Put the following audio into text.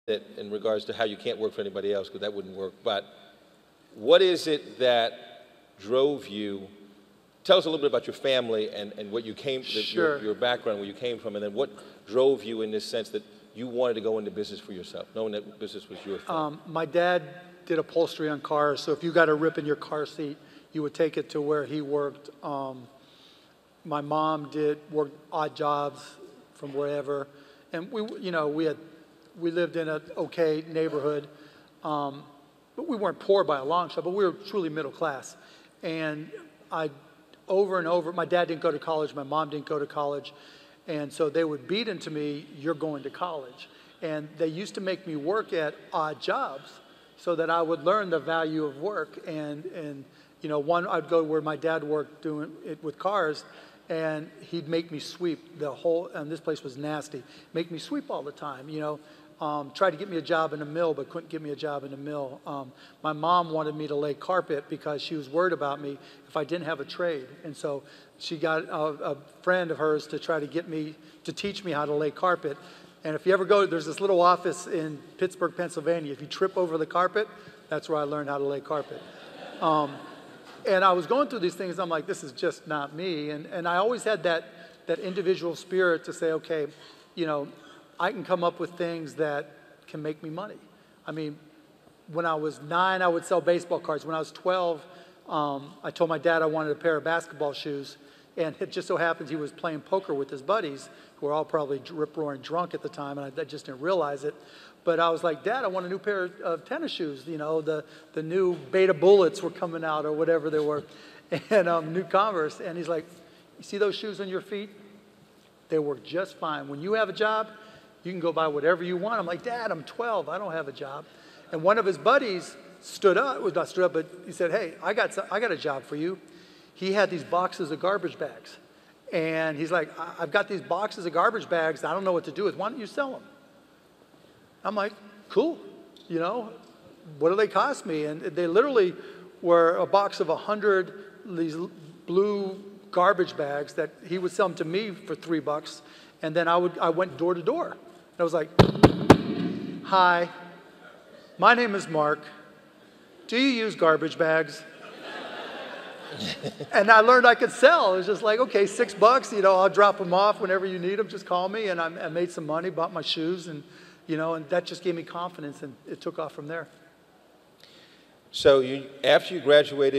it in regards to how you can't work for anybody else, because that wouldn't work. But what is it that drove you? Tell us a little bit about your family and what you came, Sure. your background, where you came from, and then what drove you in this sense that you wanted to go into business for yourself, knowing that business was your thing. My dad did upholstery on cars, so if you got a rip in your car seat, you would take it to where he worked. My mom worked odd jobs from wherever, and we lived in an okay neighborhood, but we weren't poor by a long shot, but we were truly middle class. And over and over, my dad didn't go to college, my mom didn't go to college, and so they would beat into me, "You're going to college." And they used to make me work at odd jobs so that I would learn the value of work. And I'd go where my dad worked doing it with cars, and he'd make me sweep the whole, and this place was nasty, make me sweep all the time, tried to get me a job in a mill, but couldn't get me a job in a mill. My mom wanted me to lay carpet because she was worried about me if I didn't have a trade. And so she got a friend of hers to try to get me, to teach me how to lay carpet. And if you ever go, there's this little office in Pittsburgh, Pennsylvania. If you trip over the carpet, that's where I learned how to lay carpet. And I was going through these things, I'm like, this is just not me. And I always had that individual spirit to say, okay, I can come up with things that can make me money. I mean, when I was 9, I would sell baseball cards. When I was 12, I told my dad I wanted a pair of basketball shoes. And it just so happens he was playing poker with his buddies, who were all probably rip-roaring drunk at the time, and I just didn't realize it. But I was like, Dad, I want a new pair of tennis shoes. The new Beta Bullets were coming out, or whatever they were, and new Converse. And he's like, you see those shoes on your feet? They work just fine. When you have a job, you can go buy whatever you want. I'm like, Dad, I'm 12. I don't have a job. And one of his buddies stood up, well, not stood up, but he said, hey, I got a job for you. He had these boxes of garbage bags. And he's like, I've got these boxes of garbage bags. I don't know what to do with. Why don't you sell them? I'm like, cool. What do they cost me? And they literally were a box of 100 these blue garbage bags that he would sell them to me for $3. And then I went door to door. And I was like, hi, my name is Mark. Do you use garbage bags? And I learned I could sell. It was just like, okay, $6, I'll drop them off whenever you need them. Just call me. And I made some money, bought my shoes, and that just gave me confidence, and it took off from there. So after you graduated